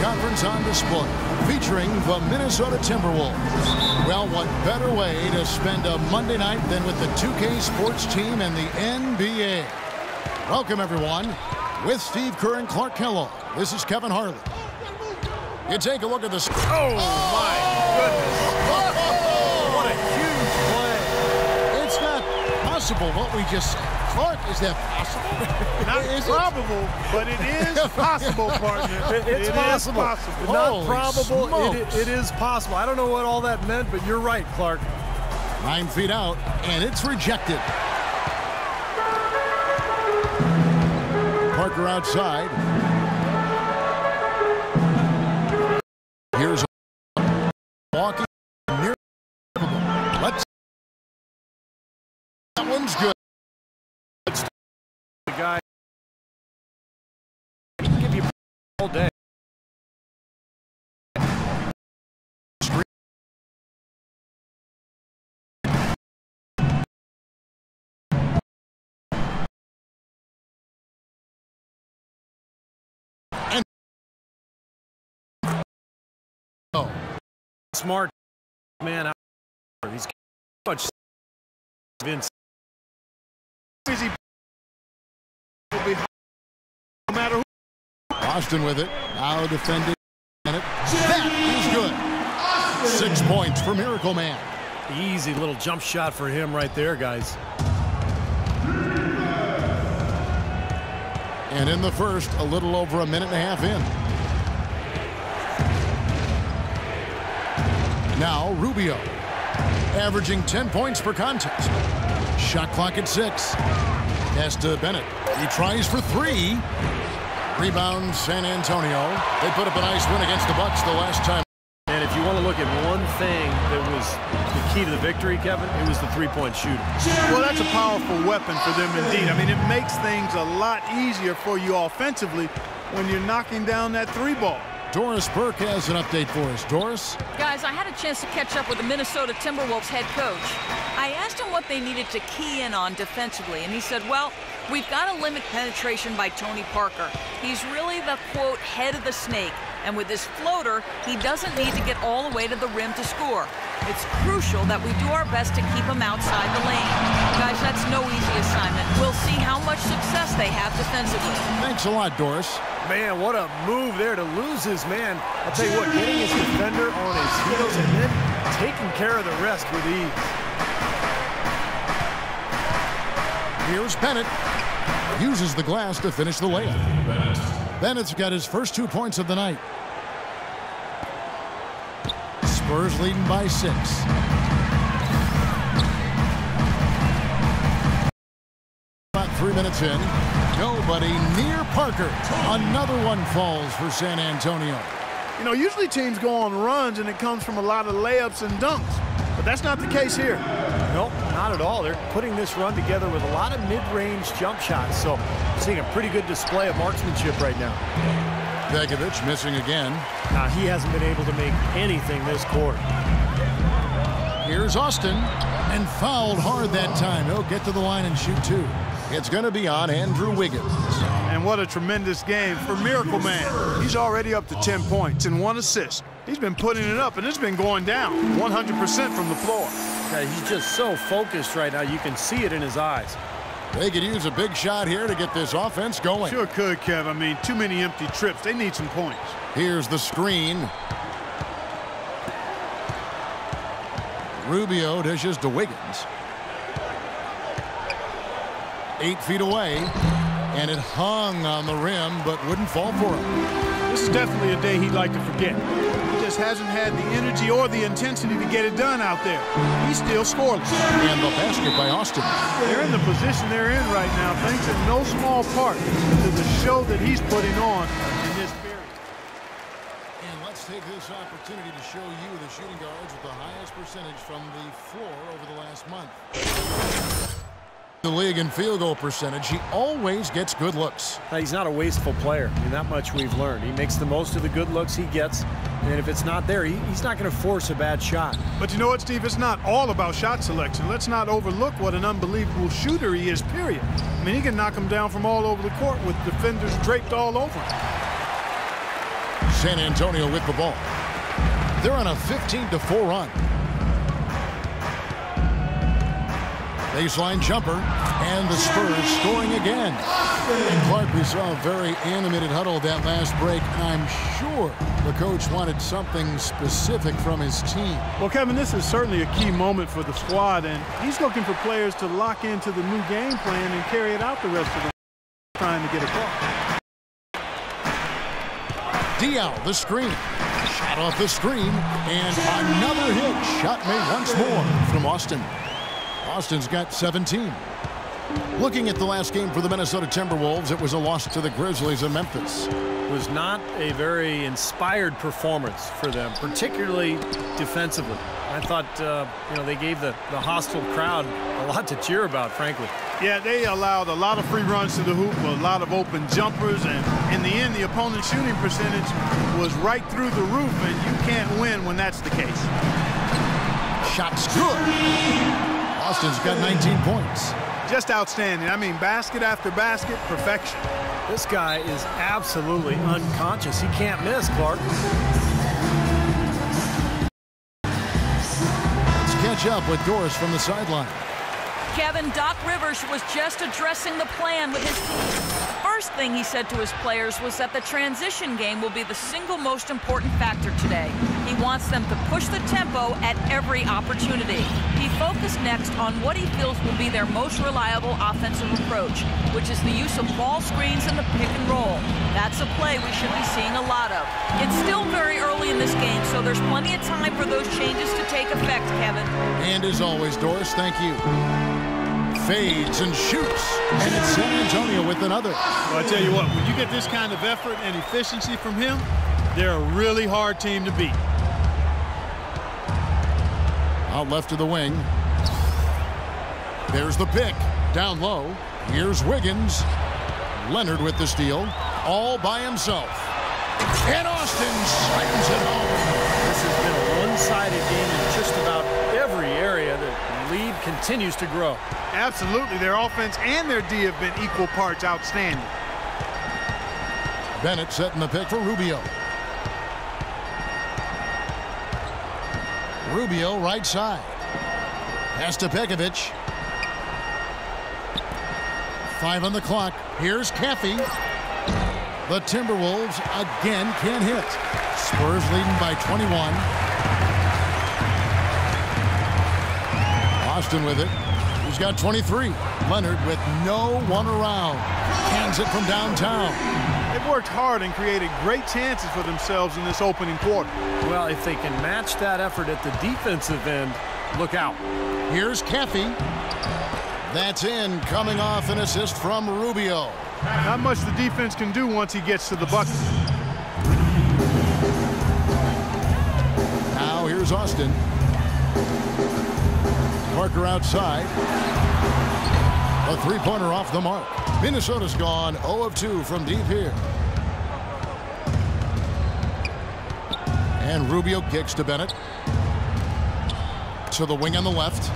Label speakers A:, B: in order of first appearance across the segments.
A: conference on display, featuring the Minnesota Timberwolves. Well, what better way to spend a Monday night than with the 2K sports team and the NBA? Welcome, everyone. With Steve Kerr and Clark Kellogg, this is Kevin Harley. You take a look at this.
B: Oh, my goodness. What a huge play.
A: It's not possible what we just said. Clark, is that possible?
C: Not probable, but it is possible, partner.
B: It's possible. Not probable. It is possible. I don't know what all that meant, but you're right, Clark.
A: 9 feet out, and it's rejected. Parker outside. Here's walking near. Let's. That one's good.
B: The guy give you all day.
A: Oh,
B: smart man out there. He's much Vince.
C: Busy. No matter who.
A: Austin with it. Now defending. That is good. 6 points for Miracle Man.
B: Easy little jump shot for him right there, guys.
A: And in the first, a little over a minute and a half in. Now Rubio, averaging 10 points per contest. Shot clock at 6. Pass to Bennett. He tries for 3. Rebound San Antonio. They put up a nice win against the Bucks the last time.
B: And if you want to look at one thing that was the key to the victory, Kevin, it was the three-point shooting.
C: Well, that's a powerful weapon for them indeed. I mean, it makes things a lot easier for you offensively when you're knocking down that 3-ball.
A: Doris Burke has an update for us. Doris?
D: Guys, I had a chance to catch up with the Minnesota Timberwolves head coach. I asked him what they needed to key in on defensively, and he said, well, we've got to limit penetration by Tony Parker. He's really the, quote, head of the snake, and with this floater, he doesn't need to get all the way to the rim to score. It's crucial that we do our best to keep him outside the lane. Guys, that's no easy assignment. We'll see how much success they have defensively.
A: Thanks a lot, Doris.
B: Man, what a move there to lose his man. I'll tell you what, getting his defender on his heels and then taking care of the rest with ease.
A: Here's Bennett. Uses the glass to finish the layup. Bennett's got his first 2 points of the night. Spurs leading by 6. About 3 minutes in. Nobody near Parker. Another one falls for San Antonio.
C: You know, usually teams go on runs and it comes from a lot of layups and dunks. But that's not the case here.
B: Nope, not at all. They're putting this run together with a lot of mid-range jump shots. So seeing a pretty good display of marksmanship right now.
A: Begovic missing again.
B: He hasn't been able to make anything this quarter.
A: Here's Austin. And fouled hard that time. He'll get to the line and shoot 2. It's going to be on Andrew Wiggins.
C: And what a tremendous game for Miracle Man. He's already up to 10 points and 1 assist. He's been putting it up, and it's been going down 100% from the floor.
B: Yeah, he's just so focused right now. You can see it in his eyes.
A: They could use a big shot here to get this offense going.
C: Sure could, Kev. I mean, too many empty trips. They need some points.
A: Here's the screen. Rubio dishes to Wiggins. 8 feet away, and it hung on the rim, but wouldn't fall for him.
C: This is definitely a day he'd like to forget. He just hasn't had the energy or the intensity to get it done out there. He's still scoreless.
A: And the basket by Austin.
C: They're in the position they're in right now, thanks in no small part to the show that he's putting on in this period.
A: And let's take this opportunity to show you the shooting guards with the highest percentage from the floor over the last month. The league in field goal percentage, he always gets good looks.
B: He's not a wasteful player. I mean, that much we've learned. He makes the most of the good looks he gets, and if it's not there, he's not going to force a bad shot.
C: But you know what, Steve? It's not all about shot selection. Let's not overlook what an unbelievable shooter he is, period. I mean, he can knock him down from all over the court with defenders draped all over him.
A: San Antonio with the ball. They're on a 15-4 run. Baseline jumper, and the Spurs scoring again. And Clark, we saw a very animated huddle that last break, and I'm sure the coach wanted something specific from his team.
C: Well, Kevin, this is certainly a key moment for the squad, and he's looking for players to lock into the new game plan and carry it out the rest of the trying to get a call.
A: Diaw, the screen. Shot off the screen, and another hit. Shot made once more from Austin. Austin's got 17. Looking at the last game for the Minnesota Timberwolves, it was a loss to the Grizzlies in Memphis.
B: It was not a very inspired performance for them, particularly defensively. I thought, they gave the hostile crowd a lot to cheer about, frankly.
C: Yeah, they allowed a lot of free runs to the hoop, a lot of open jumpers, and in the end, the opponent's shooting percentage was right through the roof, and you can't win when that's the case.
A: Shot's good. Austin's got 19 points.
C: Just outstanding. I mean, basket after basket, perfection.
B: This guy is absolutely unconscious. He can't miss, Clark.
A: Let's catch up with Doris from the sideline.
D: Kevin, Doc Rivers was just addressing the plan with his team. First thing he said to his players was that the transition game will be the single most important factor today. He wants them to push the tempo at every opportunity. He focused next on what he feels will be their most reliable offensive approach, which is the use of ball screens and the pick and roll. That's a play we should be seeing a lot of. It's still very early in this game, so there's plenty of time for those changes to take effect, Kevin.
A: And as always, Doris, thank you. Fades and shoots, and it's San Antonio with another.
C: Well, I tell you what, when you get this kind of effort and efficiency from him, they're a really hard team to beat.
A: Out left of the wing. There's the pick. Down low. Here's Wiggins. Leonard with the steal. All by himself. And Austin slams it home.
B: This has been a one-sided game in just about every area. The lead continues to grow.
C: Absolutely. Their offense and their D have been equal parts outstanding.
A: Bennett setting the pick for Rubio. Rubio right side. Pass to Pekovic. 5 on the clock. Here's Caffey. The Timberwolves again can't hit. Spurs leading by 21. Austin with it. He's got 23. Leonard with no one around. Hands it from downtown.
C: They've worked hard and created great chances for themselves in this opening quarter.
B: Well, if they can match that effort at the defensive end, look out.
A: Here's Caffey. That's in, coming off an assist from Rubio.
C: Not much the defense can do once he gets to the bucket.
A: Now here's Austin. Parker outside. A three-pointer off the mark. Minnesota's gone 0 of 2 from deep here. And Rubio kicks to Bennett. To the wing on the left.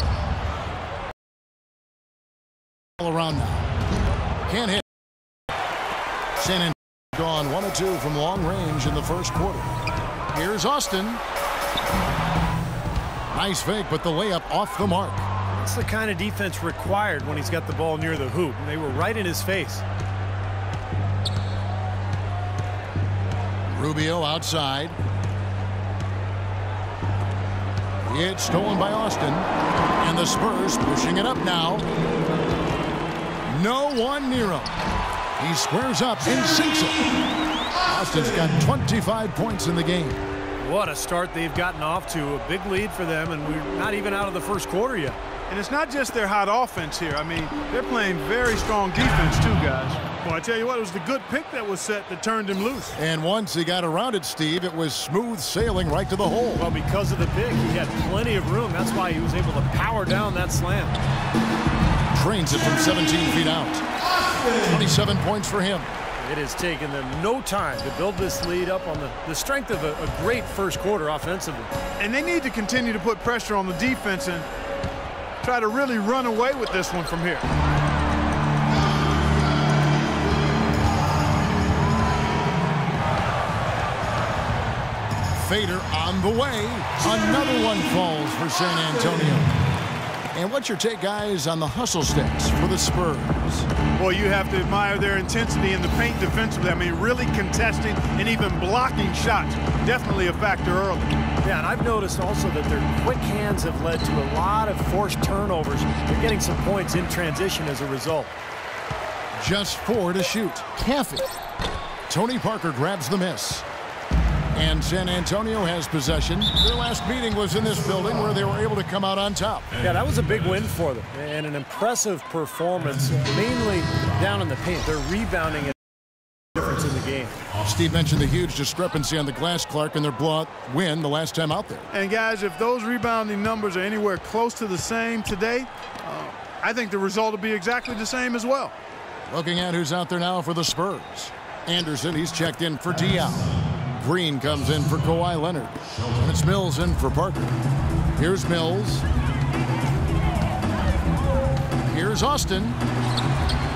A: All around now. Can't hit. San Antonio gone 1 of 2 from long range in the first quarter. Here's Austin. Nice fake, but the layup off the mark.
B: That's the kind of defense required when he's got the ball near the hoop. And they were right in his face.
A: Rubio outside. It's stolen by Austin. And the Spurs pushing it up now. No one near him. He squares up and sinks it. Austin's got 25 points in the game.
B: What a start they've gotten off to. A big lead for them, and we're not even out of the first quarter yet.
C: And it's not just their hot offense here. I mean, they're playing very strong defense too, guys. Well, I tell you what, it was the good pick that was set that turned him loose.
A: And once he got around it, Steve, it was smooth sailing right to the hole.
B: Well, because of the pick, he had plenty of room. That's why he was able to power down that slam.
A: Trains it from 17 feet out. 27 points for him.
B: It has taken them no time to build this lead up on the strength of a great first quarter offensively.
C: And they need to continue to put pressure on the defense and try to really run away with this one from here.
A: Fader on the way. Another one falls for San Antonio. And what's your take, guys, on the hustle sticks for the Spurs?
C: Well, you have to admire their intensity in the paint defensively. I mean, really contesting and even blocking shots. Definitely a factor early.
B: Yeah, and I've noticed also that their quick hands have led to a lot of forced turnovers. They're getting some points in transition as a result.
A: Just 4 to shoot. Caffey. Tony Parker grabs the miss. And San Antonio has possession. Their last meeting was in this building where they were able to come out on top.
B: Yeah, that was a big win for them. And an impressive performance, mainly down in the paint. They're rebounding and difference in the game.
A: Steve mentioned the huge discrepancy on the glass, Clark, in their blowout win the last time out there.
C: And, guys, if those rebounding numbers are anywhere close to the same today, I think the result will be exactly the same as well.
A: Looking at who's out there now for the Spurs. Anderson, he's checked in for Dion. Green comes in for Kawhi Leonard. And it's Mills in for Parker. Here's Mills. Here's Austin.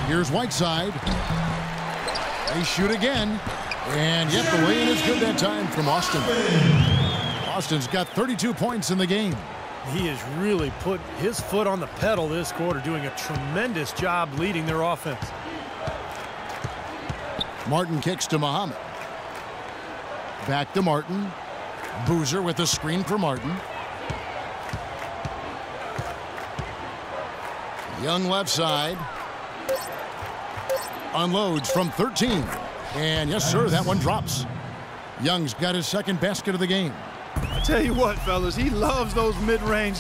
A: Here's Whiteside. They shoot again. And yet the lay-in is good that time from Austin. Austin's got 32 points in the game.
B: He has really put his foot on the pedal this quarter, doing a tremendous job leading their offense.
A: Martin kicks to Muhammad. Back to Martin. Boozer with the screen for Martin. Young left side. Unloads from 13. And yes, sir, that one drops. Young's got his second basket of the game.
C: I tell you what, fellas, he loves those mid-range.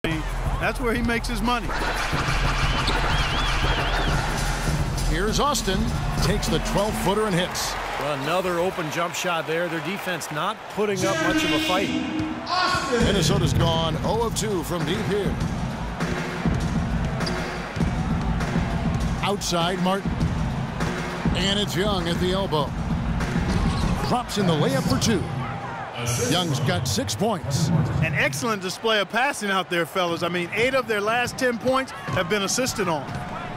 C: That's where he makes his money.
A: Here's Austin. Takes the 12-footer and hits.
B: Another open jump shot there. Their defense not putting up much of a fight.
A: Minnesota's gone 0 of 2 from deep here. Outside Martin. And it's Young at the elbow. Drops in the layup for 2. Young's got 6 points.
C: An excellent display of passing out there, fellas. I mean, 8 of their last 10 points have been assisted on.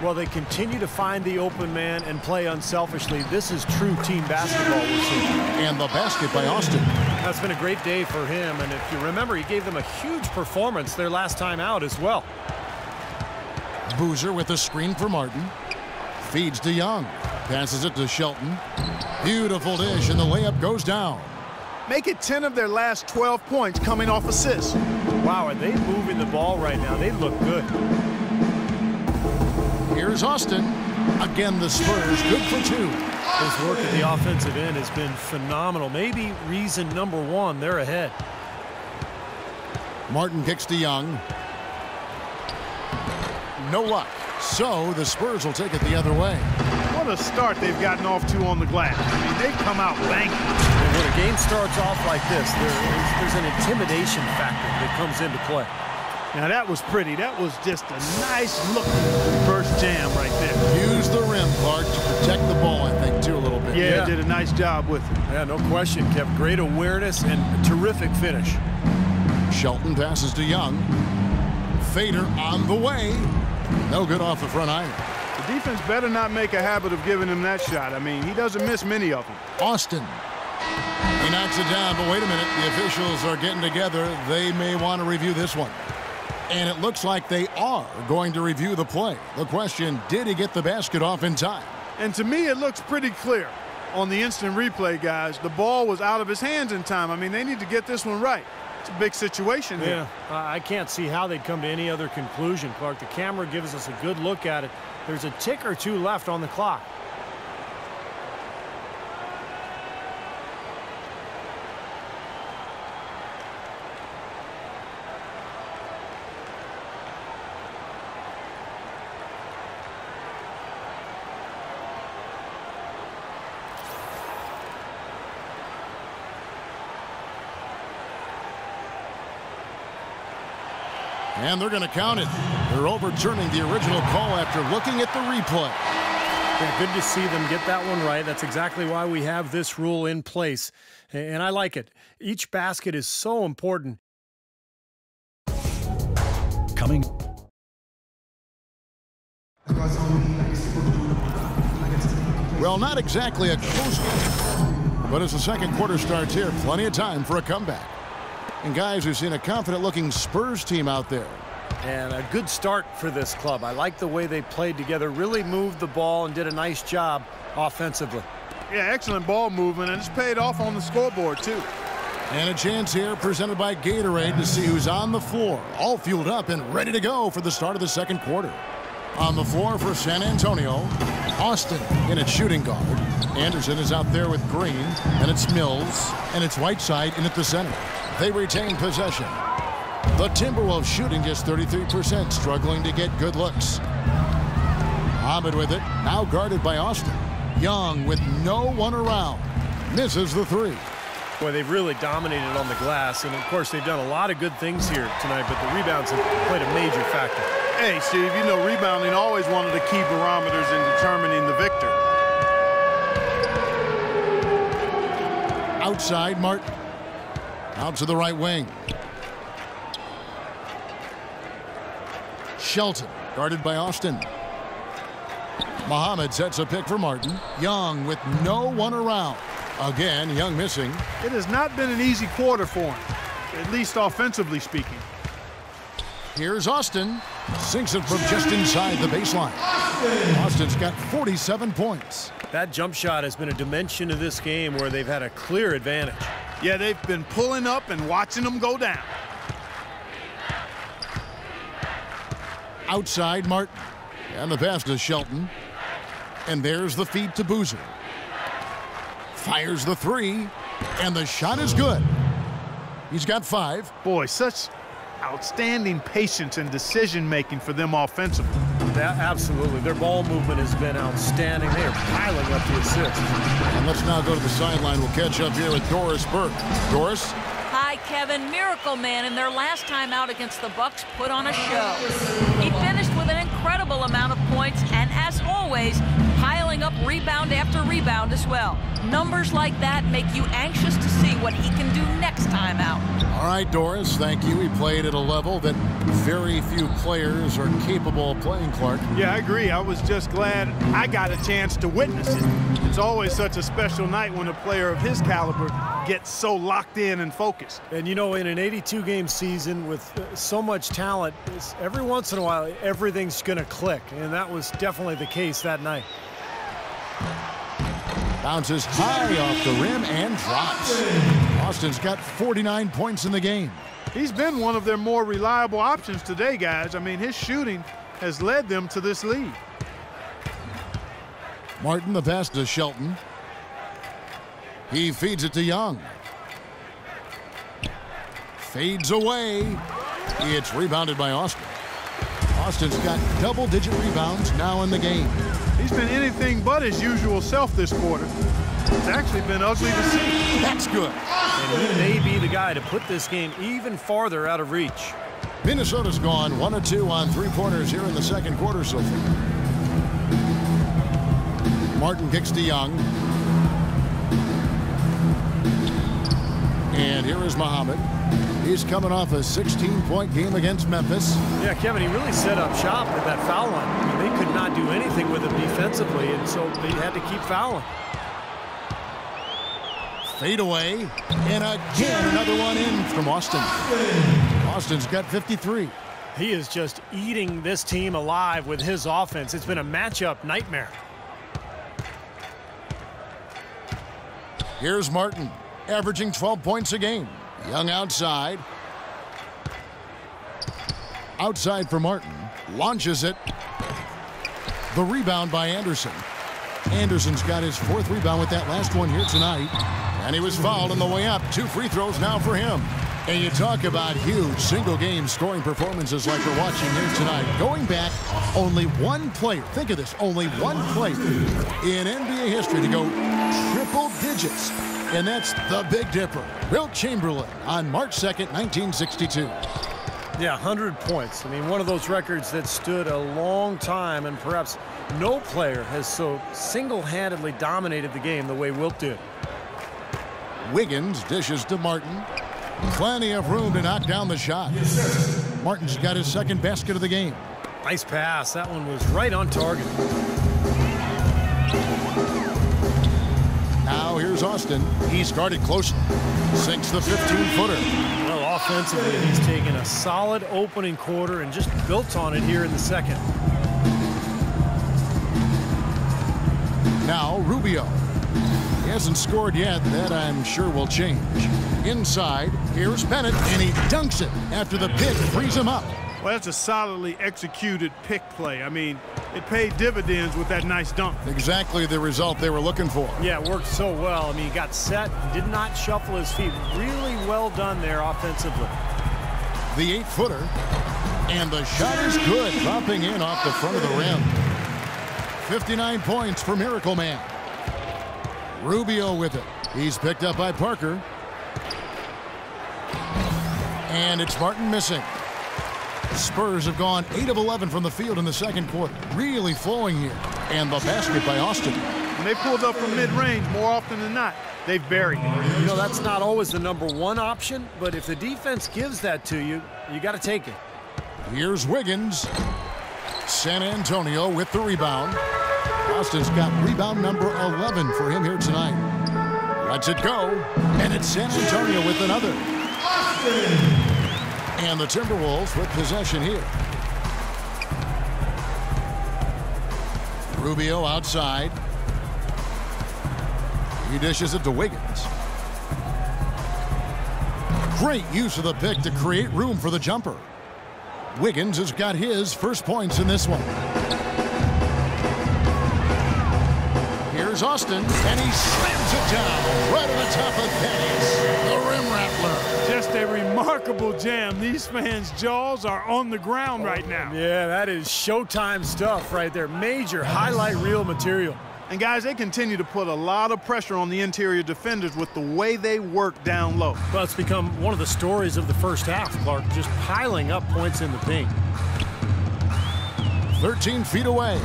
B: Well, they continue to find the open man and play unselfishly. This is true team basketball we're seeing.
A: And the basket by Austin.
B: That's been a great day for him. And if you remember, he gave them a huge performance their last time out as well.
A: Boozer with a screen for Martin. Feeds to Young. Passes it to Shelton. Beautiful dish, and the layup goes down.
C: Make it 10 of their last 12 points coming off assists.
B: Wow, are they moving the ball right now? They look good.
A: Here's Austin. Again, the Spurs good for 2.
B: His work at the offensive end has been phenomenal. Maybe reason number 1, they're ahead.
A: Martin kicks to Young. No luck. So the Spurs will take it the other way.
C: What a start they've gotten off to on the glass. I mean, they've come out banging.
B: And when a game starts off like this, there's an intimidation factor that comes into play.
C: Now that was pretty. That was just a nice looking reverse jam right there.
A: Use the rim, Clark, to protect the ball, I think, too, a little bit.
C: Yeah, did a nice job with it.
B: Yeah, no question. Kept great awareness and a terrific finish.
A: Shelton passes to Young. Fader on the way. No good off the front iron.
C: The defense better not make a habit of giving him that shot. I mean, he doesn't miss many of them.
A: Austin. He knocks it down, but wait a minute. The officials are getting together. They may want to review this one. And it looks like they are going to review the play. The question, did he get the basket off in time?
C: And to me, it looks pretty clear on the instant replay, guys. The ball was out of his hands in time. I mean, they need to get this one right. It's a big situation here.
B: Yeah, I can't see how they'd come to any other conclusion, Clark. The camera gives us a good look at it. There's a tick or 2 left on the clock.
A: And they're going to count it. They're overturning the original call after looking at the replay.
B: Yeah, good to see them get that one right. That's exactly why we have this rule in place. And I like it. Each basket is so important.
E: Coming.
A: Well, not exactly a close game. But as the second quarter starts here, plenty of time for a comeback. And guys, we've seen a confident-looking Spurs team out there.
B: And a good start for this club. I like the way they played together, really moved the ball and did a nice job offensively.
C: Yeah, excellent ball movement, and it's paid off on the scoreboard, too.
A: And a chance here presented by Gatorade to see who's on the floor, all fueled up and ready to go for the start of the second quarter. On the floor for San Antonio, Austin in at shooting guard. Anderson is out there with Green, and it's Mills, and it's Whiteside in at the center. They retain possession. The Timberwolves shooting just 33%, struggling to get good looks. Ahmed with it, now guarded by Austin. Young with no one around, misses the three.
B: Boy, they've really dominated on the glass, and of course they've done a lot of good things here tonight, but the rebounds have played a major factor.
C: Hey, Steve, you know rebounding always one of the key barometers in determining the victor.
A: Outside, Martin. Out to the right wing. Shelton, guarded by Austin. Muhammad sets a pick for Martin. Young with no one around. Again, Young missing.
C: It has not been an easy quarter for him, at least offensively speaking.
A: Here's Austin. Sinks it from just inside the baseline. Austin's got 47 points.
B: That jump shot has been a dimension of this game where they've had a clear advantage.
C: Yeah, they've been pulling up and watching them go down.
A: Outside, Martin. And the pass to Shelton. And there's the feed to Boozer. Fires the three. And the shot is good. He's got 5.
C: Boy, such outstanding patience and decision-making for them offensively.
B: Absolutely. Their ball movement has been outstanding. They are piling up the assists.
A: And let's now go to the sideline. We'll catch up here with Doris Burke. Doris?
D: Hi, Kevin. Miracle Man in their last time out against the Bucks put on a show. He finished with an incredible amount of points and, as always, piling up rebound after rebound as well. Numbers like that make you anxious to see what he can do next time out.
A: All right, Doris, thank you. He played at a level that very few players are capable of playing, Clark.
C: Yeah, I agree. I was just glad I got a chance to witness it. It's always such a special night when a player of his caliber gets so locked in and focused.
B: And, you know, in an 82-game season with so much talent, every once in a while, everything's going to click. And that was definitely the case that night.
A: Bounces high off the rim and drops. Austin's got 49 points in the game.
C: He's been one of their more reliable options today, guys. I mean, his shooting has led them to this lead.
A: Martin, the pass to Shelton. He feeds it to Young. Fades away. It's rebounded by Austin. Austin's got double-digit rebounds now in the game.
C: He's been anything but his usual self this quarter. It's actually been ugly to see.
A: That's good.
B: And he may be the guy to put this game even farther out of reach.
A: Minnesota's gone 1 of 2 on three-pointers here in the second quarter so far. Martin kicks to Young. And here is Muhammad. He's coming off a 16-point game against Memphis.
B: Yeah, Kevin, he really set up shop at that foul line. I mean, they could not do anything with him defensively, and so they had to keep fouling.
A: Fade away, and again another one in from Austin. Austin's got 53.
B: He is just eating this team alive with his offense. It's been a matchup nightmare.
A: Here's Martin, averaging 12 points a game. Young outside. Outside for Martin. Launches it. The rebound by Anderson. Anderson's got his 4th rebound with that last one here tonight. And he was fouled on the way up. 2 free throws now for him. And you talk about huge single-game scoring performances like we're watching here tonight. Going back, only one player, think of this, only one player in NBA history to go triple digits. And that's the Big Dipper, Wilt Chamberlain, on March 2nd, 1962.
B: Yeah, 100 points. I mean, one of those records that stood a long time, and perhaps no player has so single-handedly dominated the game the way Wilt did.
A: Wiggins dishes to Martin. Plenty of room to knock down the shot. Martin's got his 2nd basket of the game.
B: Nice pass. That one was right on target.
A: Now here's Here's Austin. He's guarded closely. Sinks the 15-footer.
B: Well, offensively, he's taken a solid opening quarter and just built on it here in the second.
A: Now Rubio. He hasn't scored yet. That I'm sure will change. Inside, here's Bennett, and he dunks it after the pick frees him up.
C: Well, that's a solidly executed pick play. I mean, it paid dividends with that nice dunk.
A: Exactly the result they were looking for.
B: Yeah, it worked so well. I mean, he got set, did not shuffle his feet. Really well done there offensively.
A: The 8-footer, and the shot is good, dropping in off the front of the rim. 59 points for Miracle Man. Rubio with it. He's picked up by Parker. And it's Martin missing. Spurs have gone 8 of 11 from the field in the second quarter. Really flowing here. And the basket by Austin.
C: When they pulled up from mid-range, more often than not, they've buried.
B: You know, that's not always the #1 option, but if the defense gives that to you, you got to take it.
A: Here's Wiggins. San Antonio with the rebound. Austin's got rebound number 11 for him here tonight. Lets it go, and it's San Antonio with another. And the Timberwolves with possession here. Rubio outside. He dishes it to Wiggins. Great use of the pick to create room for the jumper. Wiggins has got his first points in this one. Here's Austin, and he slams it down right on the top of Thaddeus, the rim rattler.
C: Just a remarkable jam. These fans' jaws are on the ground right now.
B: Yeah, that is Showtime stuff right there. Major highlight reel material.
C: And guys, they continue to put a lot of pressure on the interior defenders with the way they work down low.
B: Well, it's become one of the stories of the first half, Clark, just piling up points in the paint.
A: 13 feet away,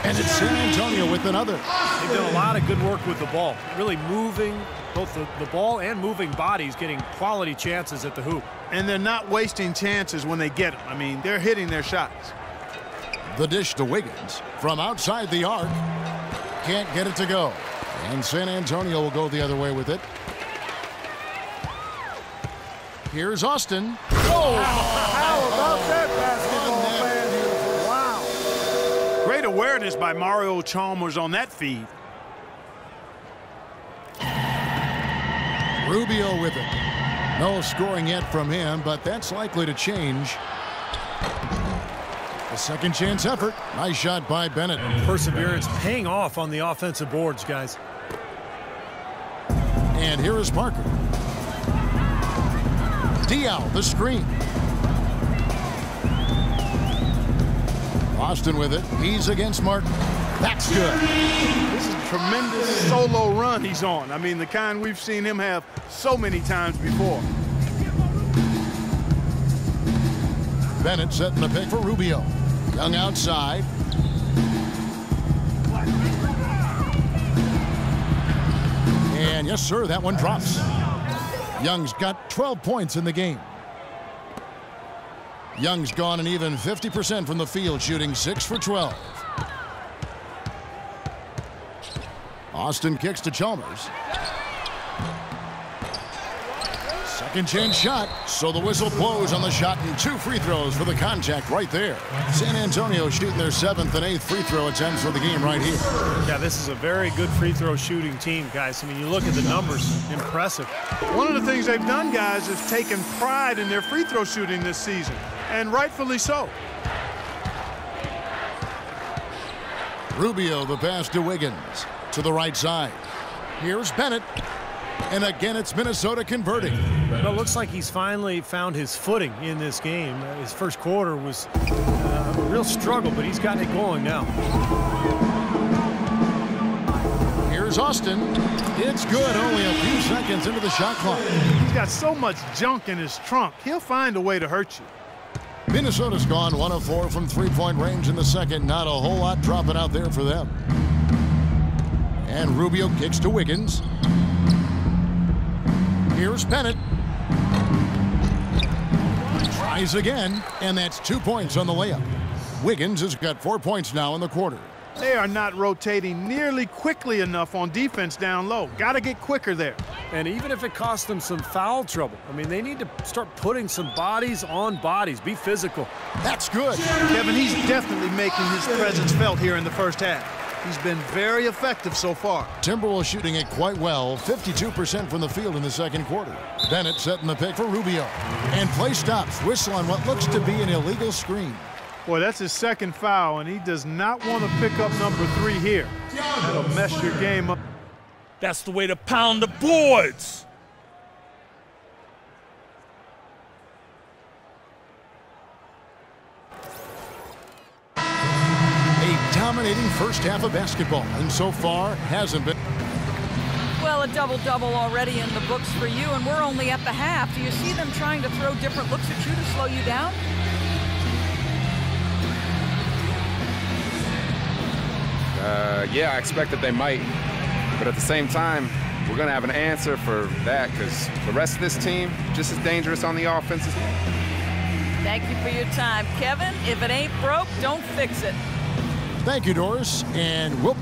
A: and it's San Antonio with another.
B: They've done a lot of good work with the ball, really moving both the ball and moving bodies, getting quality chances at the hoop.
C: And they're not wasting chances when they get them. I mean, they're hitting their shots.
A: The dish to Wiggins from outside the arc. Can't get it to go. And San Antonio will go the other way with it. Here's Austin. Oh!
C: How about that basketball, man? Wow. Great awareness by Mario Chalmers on that feed.
A: Rubio with it. No scoring yet from him, but that's likely to change. A second chance effort. Nice shot by Bennett.
B: Perseverance paying off on the offensive boards, guys.
A: And here is Parker. Diaw, the screen. Austin with it. He's against Martin. That's good.
C: This is a tremendous solo run he's on. I mean, the kind we've seen him have so many times before.
A: Bennett setting the pick for Rubio. Young outside. And yes, sir, that one drops. Young's got 12 points in the game. Young's gone an even 50% from the field, shooting 6 for 12. Austin kicks to Chalmers. Second chance shot, so the whistle blows on the shot and 2 free throws for the contact right there. San Antonio shooting their 7th and 8th free throw attempts for the game right here.
B: Yeah, this is a very good free throw shooting team, guys. I mean, you look at the numbers, impressive.
C: One of the things they've done, guys, is taken pride in their free throw shooting this season, and rightfully so.
A: Rubio, the pass to Wiggins. To the right side. Here's Bennett. And again, it's Minnesota converting.
B: Well, it looks like he's finally found his footing in this game. His first quarter was a real struggle, but he's gotten it going now.
A: Here's Austin. It's good, only a few seconds into the shot clock.
C: He's got so much junk in his trunk. He'll find a way to hurt you.
A: Minnesota's gone 1 of 4 from three-point range in the second. Not a whole lot dropping out there for them. And Rubio kicks to Wiggins. Here's Bennett. Tries again, and that's 2 points on the layup. Wiggins has got 4 points now in the quarter.
C: They are not rotating nearly quickly enough on defense down low. Got to get quicker there.
B: And even if it costs them some foul trouble, I mean, they need to start putting some bodies on bodies. Be physical.
A: That's good.
C: Kevin, he's definitely making his presence felt here in the first half. He's been very effective so far.
A: Timberwolves shooting it quite well, 52% from the field in the second quarter. Bennett setting the pick for Rubio. And play stops. Whistle on what looks to be an illegal screen.
C: Boy, that's his second foul, and he does not want to pick up number 3 here. That'll mess your game up.
E: That's the way to pound the boards.
A: A dominating first half of basketball, and so far hasn't been.
D: Well, a double-double already in the books for you, and we're only at the half. Do you see them trying to throw different looks at you to slow you down?
F: Yeah, I expect that they might. But at the same time, we're going to have an answer for that because the rest of this team just as dangerous on the offense as well.
D: Thank you for your time. Kevin, if it ain't broke, don't fix it.
A: Thank you, Doris. And whoop.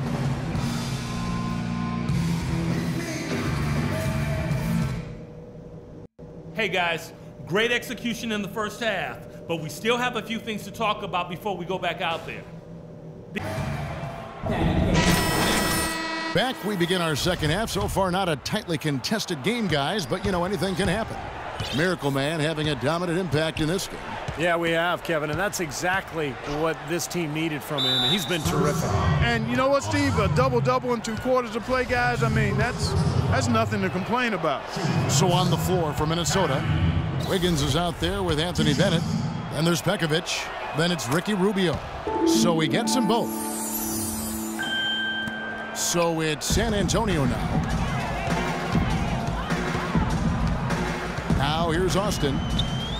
E: Hey, guys, great execution in the first half, but we still have a few things to talk about before we go back out there.
A: Back we begin our second half. So far not a tightly contested game, guys, but you know, anything can happen. Miracle Man having a dominant impact in this game.
B: Yeah, we have, Kevin, and that's exactly what this team needed from him. He's been terrific.
C: And you know what, Steve? A double-double in 2 quarters of play, guys. I mean, that's nothing to complain about.
A: So on the floor for Minnesota, Wiggins is out there with Anthony Bennett. And there's Pekovic. Then it's Ricky Rubio. So he gets them both. So it's San Antonio now. Now here's Austin.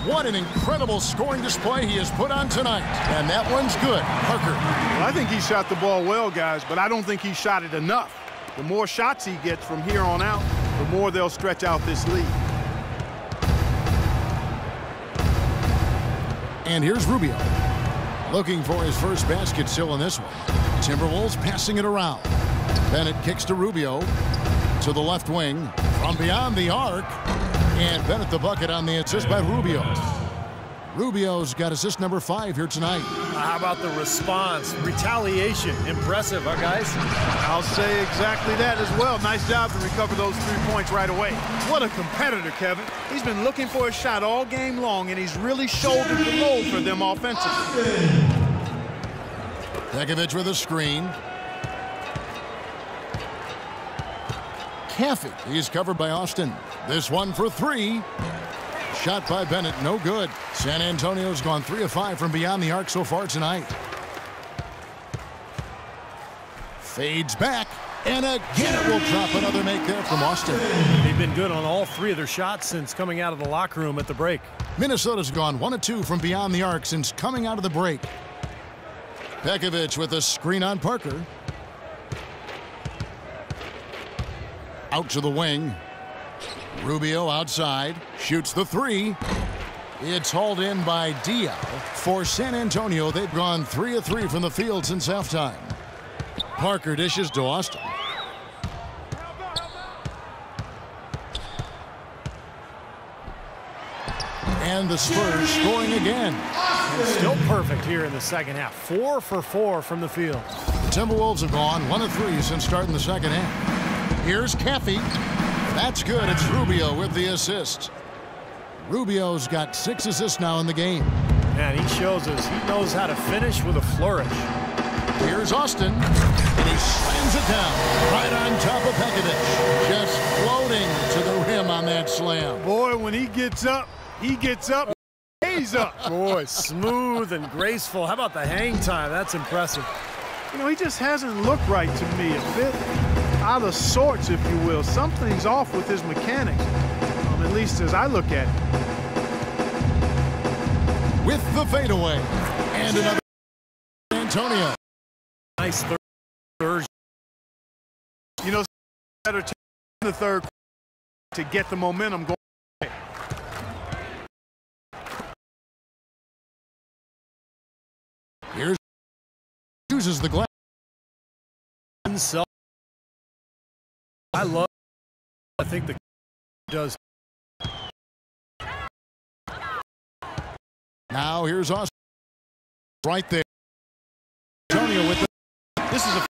A: What an incredible scoring display he has put on tonight. And that one's good. Parker.
C: Well, I think he shot the ball well, guys, but I don't think he shot it enough. The more shots he gets from here on out, the more they'll stretch out this lead.
A: And here's Rubio. Looking for his first basket still in this one. Timberwolves passing it around. Bennett kicks to Rubio. To the left wing. From beyond the arc. And Bennett the bucket on the assist by Rubio. Rubio's got assist number 5 here tonight.
B: How about the response? Retaliation. Impressive, huh, guys?
C: I'll say exactly that as well. Nice job to recover those 3 points right away. What a competitor, Kevin. He's been looking for a shot all game long, and he's really shouldered the load for them offensively.
A: Pekovic with a screen. Caffey. He's covered by Austin. This one for 3. Shot by Bennett, no good. San Antonio's gone 3 of 5 from beyond the arc so far tonight. Fades back, and again it will drop. Another make there from Austin.
B: They've been good on all 3 of their shots since coming out of the locker room at the break.
A: Minnesota's gone 1 of 2 from beyond the arc since coming out of the break. Pekovic with a screen on Parker. Out to the wing. Rubio outside, shoots the 3. It's hauled in by Diaw. For San Antonio, they've gone 3 of 3 from the field since halftime. Parker dishes to Austin. And the Spurs scoring again.
B: And still perfect here in the second half. 4 for 4 from the field.
A: The Timberwolves have gone 1 of 3 since starting the second half. Here's Caffey. That's good. It's Rubio with the assist. Rubio's got 6 assists now in the game.
B: Man, he shows us he knows how to finish with a flourish.
A: Here's Austin, and he slams it down right on top of Pekovic. Just floating to the rim on that slam.
C: Boy, when he gets up, he's up.
B: Boy, smooth and graceful. How about the hang time? That's impressive.
C: You know, he just hasn't looked right to me. A bit out of sorts, if you will. Something's off with his mechanics, at least as I look at it.
A: With the fadeaway. And another Antonio.
B: Nice third.
C: You know, better in the third to get the momentum going.
A: Here's uses the glass.
B: himself. I think the does.
A: Now here's Austin right there. Antonio with the. This is a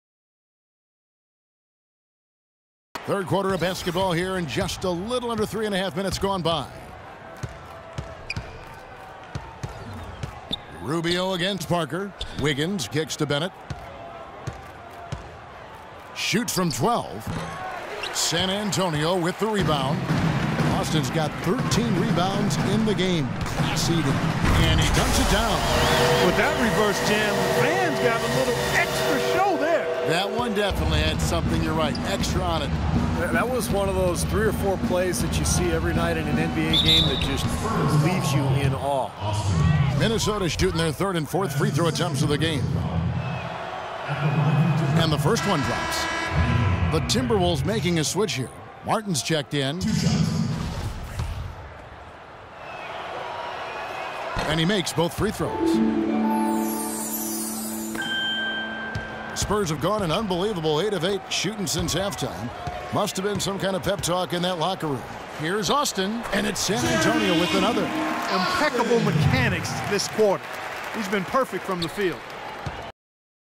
A: third quarter of basketball here, and just a little under 3.5 minutes gone by. Rubio against Parker. Wiggins kicks to Bennett. Shoots from 12. San Antonio with the rebound. Austin's got 13 rebounds in the game. Class eating. And he dunks it down.
C: With that reverse jam, the fans got a little extra show there.
A: That one definitely had something, you're right, extra on it.
B: That was one of those 3 or 4 plays that you see every night in an NBA game that just leaves you in awe.
A: Minnesota shooting their 3rd and 4th free throw attempts of the game. And the first one drops. The Timberwolves making a switch here. Martin's checked in. And he makes both free throws. Spurs have gone an unbelievable 8 of 8 shooting since halftime. Must have been some kind of pep talk in that locker room. Here's Austin, and it's San Antonio with another.
C: Impeccable mechanics this quarter. He's been perfect from the field.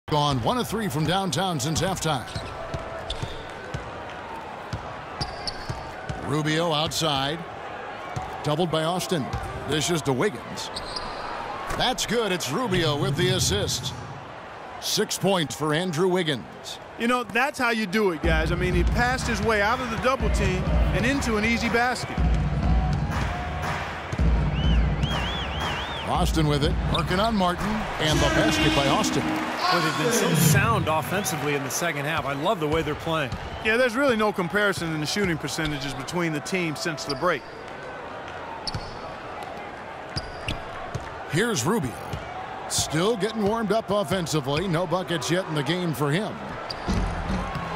A: Gone 1 of 3 from downtown since halftime. Rubio outside. Doubled by Austin. Dishes to Wiggins. That's good. It's Rubio with the assist. 6 points for Andrew Wiggins.
C: You know, that's how you do it, guys. I mean, he passed his way out of the double team and into an easy basket.
A: Austin with it. Working on Martin. And the basket by Austin.
B: Well, they've been so sound offensively in the second half. I love the way they're playing.
C: Yeah, there's really no comparison in the shooting percentages between the teams since the break.
A: Here's Rubio. Still getting warmed up offensively. No buckets yet in the game for him.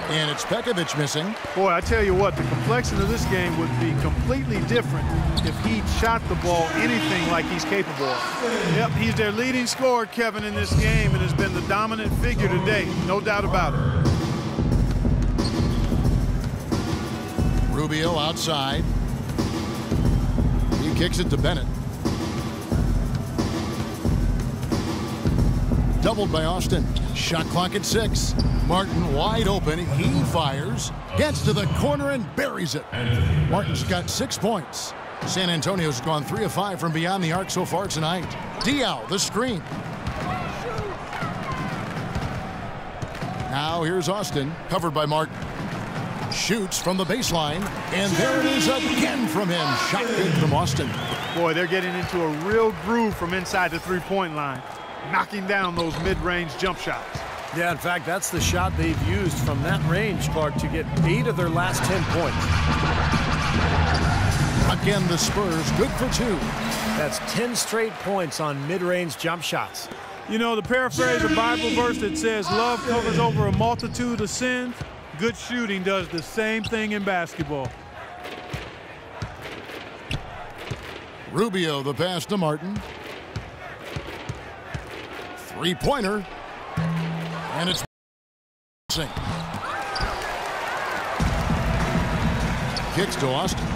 A: And it's Pekovic missing.
C: Boy, I tell you what, the complexion of this game would be completely different if he shot the ball anything like he's capable of. Yep, he's their leading scorer, Kevin, in this game, and has been the dominant figure today. No doubt about it.
A: Rubio outside. He kicks it to Bennett. Doubled by Austin. Shot clock at 6. Martin wide open. He fires. Gets to the corner and buries it. Martin's got 6 points. San Antonio's gone 3 of 5 from beyond the arc so far tonight. Diaw, the screen. Now here's Austin. Covered by Martin. Shoots from the baseline. And there it is again from him. Shot good from Austin.
C: Boy, they're getting into a real groove from inside the three-point line. Knocking down those mid-range jump shots.
B: Yeah, in fact, that's the shot they've used from that range, Clark, to get 8 of their last 10 points.
A: Again, the Spurs good for 2.
B: That's 10 straight points on mid-range jump shots.
C: You know, the paraphrase a Bible verse that says love covers over a multitude of sins. Good shooting does the same thing in basketball.
A: Rubio, the pass to Martin. Three-pointer. And it's kicks to Austin.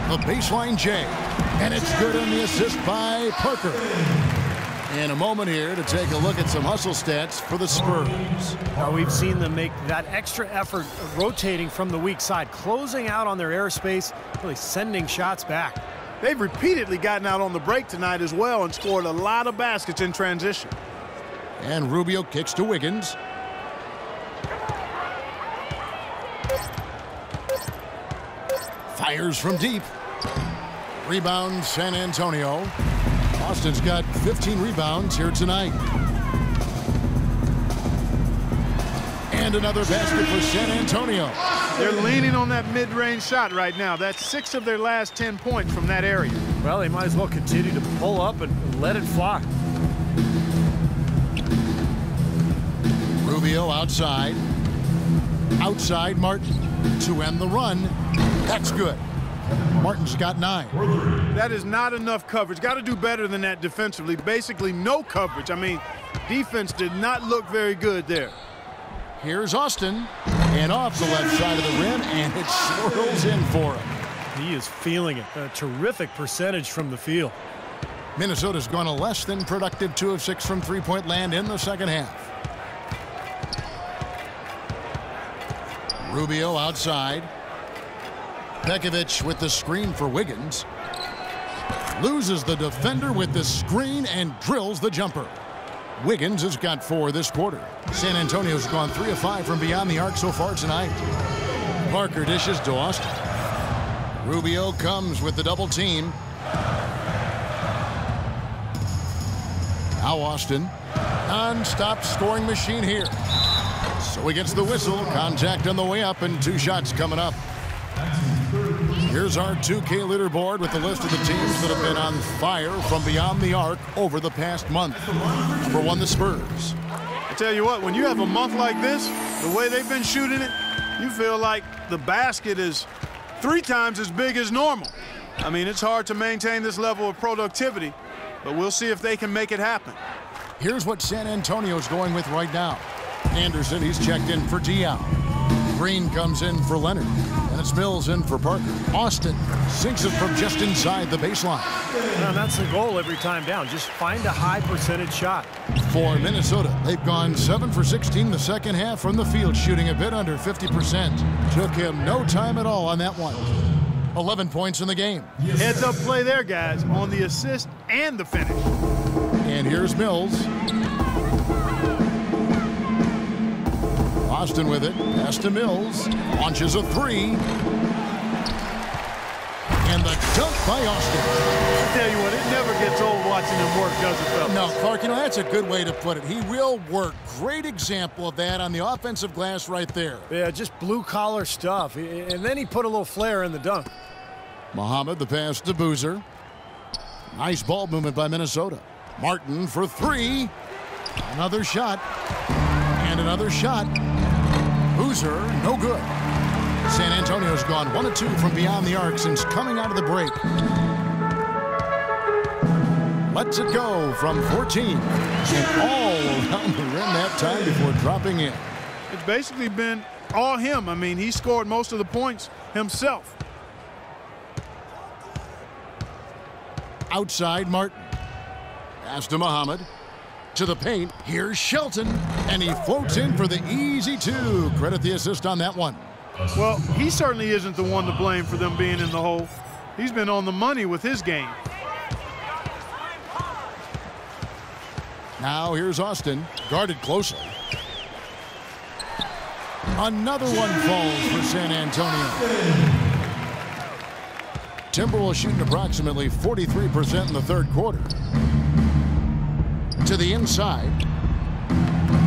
A: The baseline J. And it's good on the assist by Parker. In a moment here to take a look at some hustle stats for the Spurs.
B: Now we've seen them make that extra effort of rotating from the weak side, closing out on their airspace, really sending shots back.
C: They've repeatedly gotten out on the break tonight as well and scored a lot of baskets in transition.
A: And Rubio kicks to Wiggins. Fires from deep. Rebound San Antonio. Austin's got 15 rebounds here tonight. And another basket for San Antonio.
C: They're leaning on that mid-range shot right now. That's 6 of their last 10 points from that area.
B: Well, they might as well continue to pull up and let it fly.
A: Rubio outside. Outside Martin to end the run. That's good. Martin's got 9.
C: That is not enough coverage. Got to do better than that defensively. Basically no coverage. I mean, defense did not look very good there.
A: Here's Austin, and off the left side of the rim, and it swirls in for him.
B: He is feeling it. A terrific percentage from the field.
A: Minnesota's gone a less than productive 2 of 6 from three-point land in the second half. Rubio outside. Pekovic with the screen for Wiggins. Loses the defender with the screen and drills the jumper. Wiggins has got 4 this quarter. San Antonio's gone 3 of 5 from beyond the arc so far tonight. Parker dishes to Austin. Rubio comes with the double team. Now Austin. Non-stop scoring machine here. So he gets the whistle. Contact on the way up and 2 shots coming up. Here's our 2K leaderboard with the list of the teams that have been on fire from beyond the arc over the past month. Number 1, the Spurs.
C: I tell you what, when you have a month like this, the way they've been shooting it, you feel like the basket is 3 times as big as normal. I mean, it's hard to maintain this level of productivity, but we'll see if they can make it happen.
A: Here's what San Antonio's going with right now. Anderson, he's checked in for Dion. Green comes in for Leonard. And it's Mills in for Parker. Austin sinks it from just inside the baseline.
B: Now, that's the goal every time down. Just find a high percentage shot.
A: For Minnesota, they've gone 7 for 16 the second half from the field, shooting a bit under 50%. Took him no time at all on that one. 11 points in the game.
C: Heads up play there, guys, on the assist and the finish.
A: And here's Mills. Austin with it. Pass to Mills. Launches a 3. And the dunk by Austin.
C: I tell you what, it never gets old watching him work, does it, fellas?
A: No, Clark, you know, that's a good way to put it. He will work. Great example of that on the offensive glass right there.
B: Yeah, just blue-collar stuff. And then he put a little flair in the dunk.
A: Muhammad, the pass to Boozer. Nice ball movement by Minnesota. Martin for 3. Another shot. And another shot. Boozer, no good. San Antonio's gone 1 of 2 from beyond the arc since coming out of the break. Lets it go from 14. And all around the rim that time before dropping in.
C: It's basically been all him. I mean, he scored most of the points himself.
A: Outside Martin. Pass to Muhammad. To the paint. Here's Shelton. And he floats in for the easy 2. Credit the assist on that one.
C: Well, he certainly isn't the one to blame for them being in the hole. He's been on the money with his game.
A: Now here's Austin. Guarded closely. Another one falls for San Antonio. Timberwolves shooting approximately 43% in the third quarter. To the inside.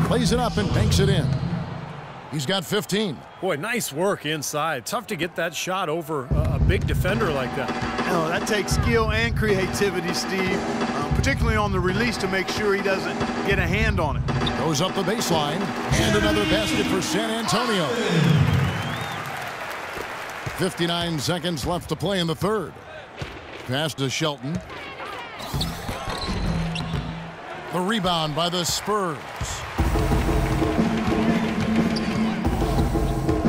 A: Plays it up and banks it in. He's got 15.
B: Boy, nice work inside. Tough to get that shot over a big defender like that.
C: Oh, that takes skill and creativity, Steve, particularly on the release to make sure he doesn't get a hand on it.
A: Goes up the baseline. And another basket for San Antonio. 59 seconds left to play in the third. Pass to Shelton. The rebound by the Spurs.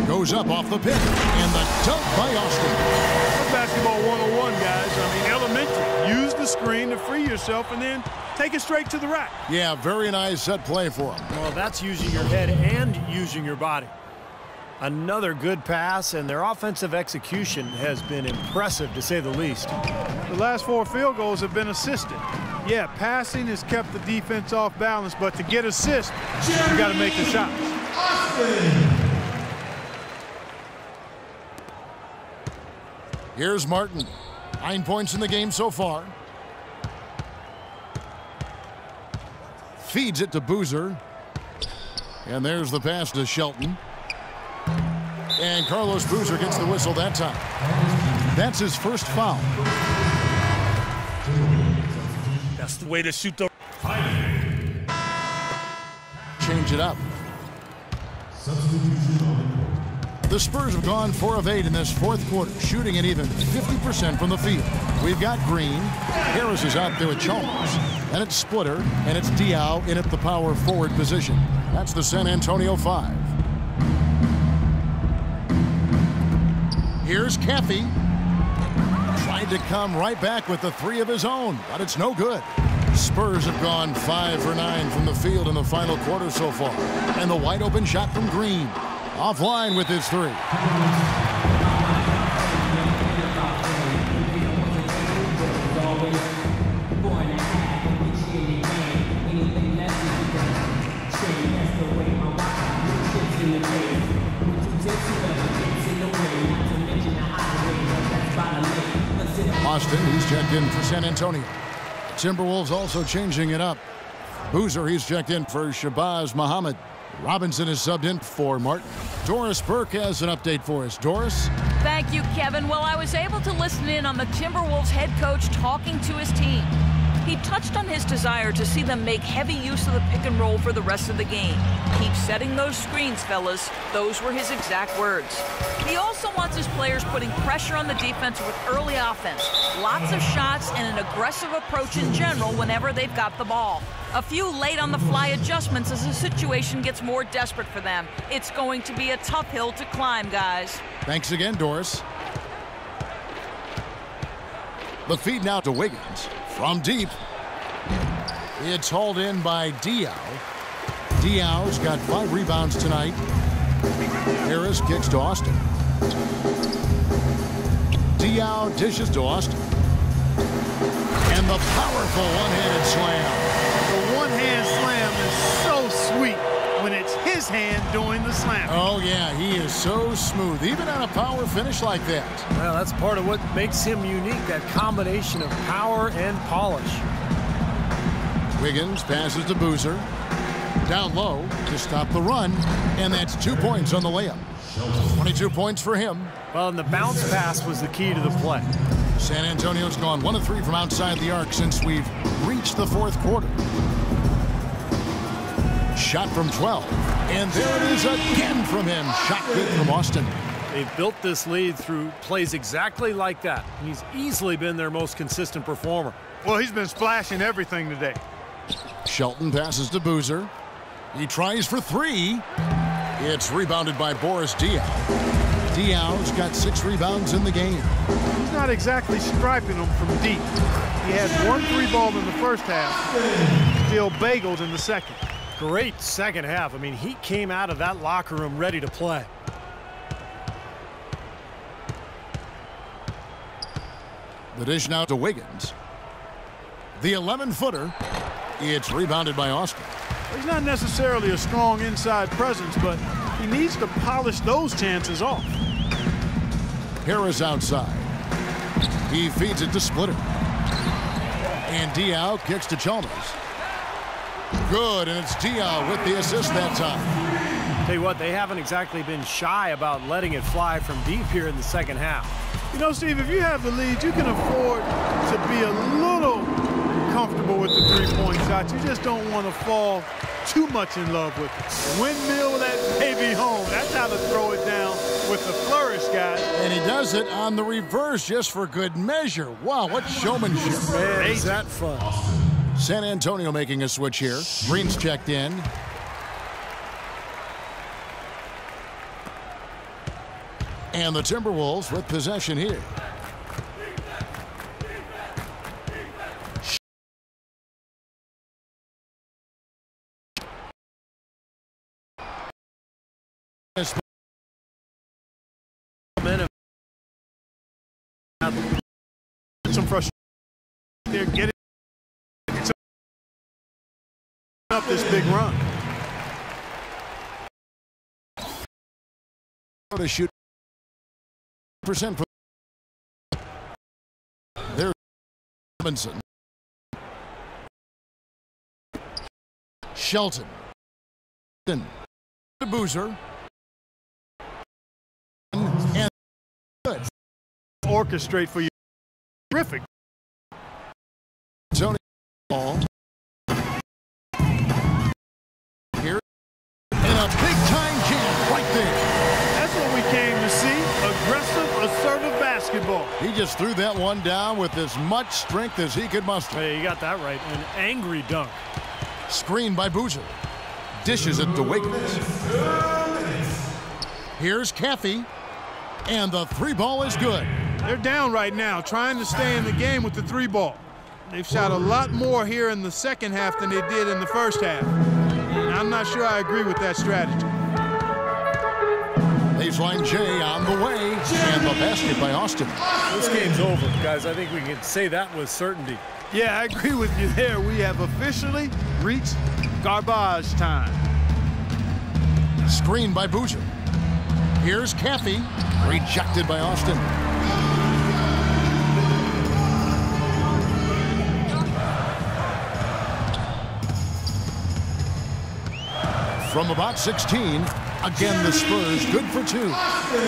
A: Goes up off the pick. And the dunk by Austin.
C: That's basketball 101, guys. I mean, elementary. Use the screen to free yourself and then take it straight to the rack.
A: Yeah, very nice set play for him.
B: Well, that's using your head and using your body. Another good pass, and their offensive execution has been impressive, to say the least.
C: The last 4 field goals have been assisted. Yeah, passing has kept the defense off balance, but to get assists, you got to make the shots.
A: Here's Martin. 9 points in the game so far. Feeds it to Boozer. And there's the pass to Shelton. And Carlos Boozer gets the whistle that time. That's his first foul.
E: That's the way to shoot the...
A: Change it up. The Spurs have gone 4 of 8 in this fourth quarter, shooting at even 50% from the field. We've got Green. Harris is out there with Chalmers. And it's Splitter, and it's Diaw in at the power forward position. That's the San Antonio 5. Here's Caffey. Tried to come right back with the 3 of his own, but it's no good. Spurs have gone 5 for 9 from the field in the final quarter so far. And the wide open shot from Green. Offline with his 3. Austin, he's checked in for San Antonio. Timberwolves also changing it up. Boozer, he's checked in for Shabazz Muhammad. Robinson is subbed in for Martin. Doris Burke has an update for us. Doris?
D: Thank you, Kevin. Well, I was able to listen in on the Timberwolves head coach talking to his team. He touched on his desire to see them make heavy use of the pick and roll for the rest of the game. Keep setting those screens, fellas. Those were his exact words. He also wants his players putting pressure on the defense with early offense, lots of shots, and an aggressive approach in general whenever they've got the ball. A few late-on-the-fly adjustments as the situation gets more desperate for them. It's going to be a tough hill to climb, guys.
A: Thanks again, Doris. The feed now to Wiggins. From deep. It's hauled in by Diaw. Diaw's got 5 rebounds tonight. Harris kicks to Austin. Diaw dishes to Austin. And the powerful one-handed slam.
C: The one-hand slam is so sweet when it's his hand doing the slam.
A: Oh, yeah, he is so smooth, even on a power finish like that.
B: Well, that's part of what makes him unique, that combination of power and polish.
A: Wiggins passes to Boozer. Down low to stop the run, and that's 2 points on the layup. 22 points for him.
B: Well, and the bounce pass was the key to the play.
A: San Antonio's gone 1 of 3 from outside the arc since we've reached the fourth quarter. Shot from 12, and there it is again from him. Shot good from Austin.
B: They've built this lead through plays exactly like that, and he's easily been their most consistent performer.
C: Well, he's been splashing everything today.
A: Shelton passes to Boozer. He tries for 3. It's rebounded by Boris Diaw. Diaw's got 6 rebounds in the game.
C: He's not exactly striping them from deep. He had 1 3-ball in the first half. Still bageled in the second.
B: Great second half. I mean, he came out of that locker room ready to play.
A: The dish now to Wiggins. The 11-footer. It's rebounded by Austin.
C: He's not necessarily a strong inside presence, but he needs to polish those chances off.
A: Harris outside. He feeds it to Splitter. And Diaw kicks to Chalmers. Good, and it's Diaw with the assist that time.
B: Tell you what, they haven't exactly been shy about letting it fly from deep here in the second half.
C: You know, Steve, if you have the lead, you can afford to be a little comfortable with the three-point shot. You just don't want to fall too much in love with it. Windmill that baby home. That's how to throw it down with the flourish, guys.
A: And he does it on the reverse just for good measure. Wow, what showmanship.
B: Man, is that fun.
A: San Antonio making a switch here. Green's checked in. And the Timberwolves with possession here.
C: Some frustration there. Get it up this big run.
A: To shoot percent for there's Robinson. Shelton. The Boozer. And good.
C: Orchestrate for you. Terrific.
A: Tony ball. Here. And a big time jam right there.
C: That's what we came basketball.
A: He just threw that one down with as much strength as he could muster.
B: Hey, you got that right. An angry dunk.
A: Screen by Boozer. Dishes it to Wiggins. Here's Caffey. And the three ball is good.
C: They're down right now, trying to stay in the game with the three ball. They've shot a lot more here in the second half than they did in the first half. I'm not sure I agree with that strategy.
A: Baseline J on the way, and the basket by Austin.
B: This game's over, guys. I think we can say that with certainty.
C: Yeah, I agree with you there. We have officially reached garbage time.
A: Screen by Boozer. Here's Caffey, rejected by Austin. From about 16, again the Spurs good for two.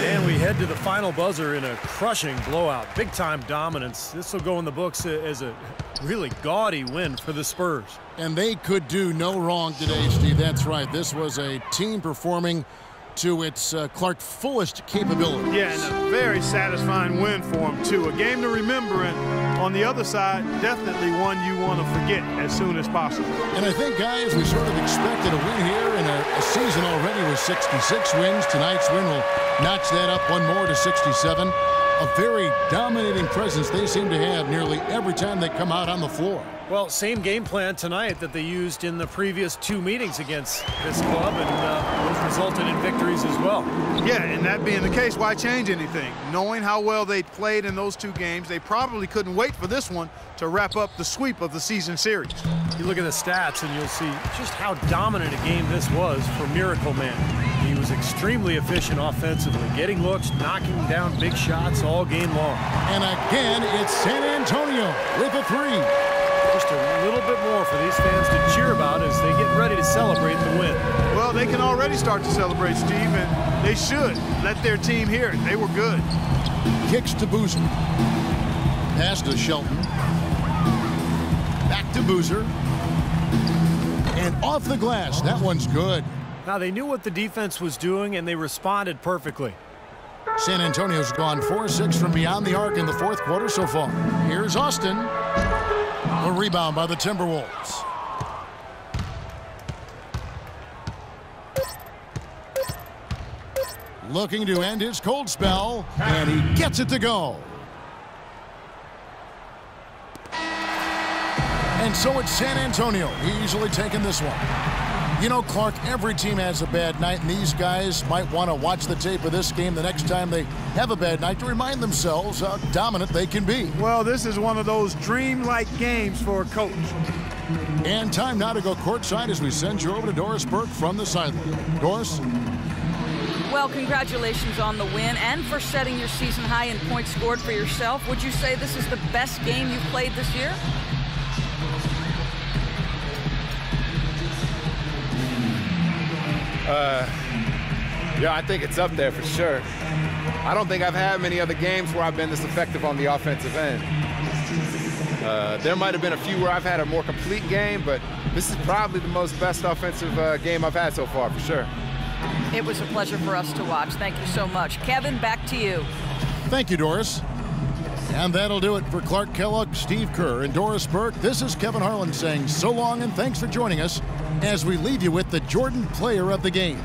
B: And we head to the final buzzer in a crushing blowout. Big-time dominance. This will go in the books as a really gaudy win for the Spurs.
A: And they could do no wrong today, Steve. That's right. This was a team performing to its Clark fullest capabilities.
C: Yeah, and a very satisfying win for them, too. A game to remember, and on the other side, definitely one you want to forget as soon as possible.
A: And I think, guys, we sort of expected a win here in a season already with 66 wins. Tonight's win will notch that up one more to 67. A very dominating presence they seem to have nearly every time they come out on the floor.
B: Well, same game plan tonight that they used in the previous two meetings against this club, and those resulted in victories as well.
C: Yeah, and that being the case, why change anything? Knowing how well they played in those two games, they probably couldn't wait for this one to wrap up the sweep of the season series.
B: You look at the stats, and you'll see just how dominant a game this was for Miracle Man. He was extremely efficient offensively, getting looks, knocking down big shots all game long.
A: And again, it's San Antonio with a three.
B: Just a little bit more for these fans to cheer about as they get ready to celebrate the win.
C: Well, they can already start to celebrate, Steve, and they should let their team hear it. They were good.
A: Kicks to Boozer. Pass to Shelton. Back to Boozer. And off the glass. That one's good.
B: Now, they knew what the defense was doing, and they responded perfectly.
A: San Antonio's gone 4-6 from beyond the arc in the fourth quarter so far. Here's Austin. A rebound by the Timberwolves. Looking to end his cold spell, and he gets it to go. And so it's San Antonio easily taking this one. You know, Clark, every team has a bad night, and these guys might want to watch the tape of this game the next time they have a bad night to remind themselves how dominant they can be.
C: Well, this is one of those dream-like games for a coach.
A: And time now to go courtside as we send you over to Doris Burke from the sideline. Doris?
D: Well, congratulations on the win and for setting your season high in points scored for yourself. Would you say this is the best game you've played this year?
F: Yeah, I think it's up there for sure. I don't think I've had many other games where I've been this effective on the offensive end. There might have been a few where I've had a more complete game, but this is probably the most best offensive game I've had so far, for sure.
D: It was a pleasure for us to watch. Thank you so much. Kevin, back to you.
A: Thank you, Doris. And that'll do it for Clark Kellogg, Steve Kerr, and Doris Burke. This is Kevin Harlan saying so long and thanks for joining us as we leave you with the Jordan Player of the Game.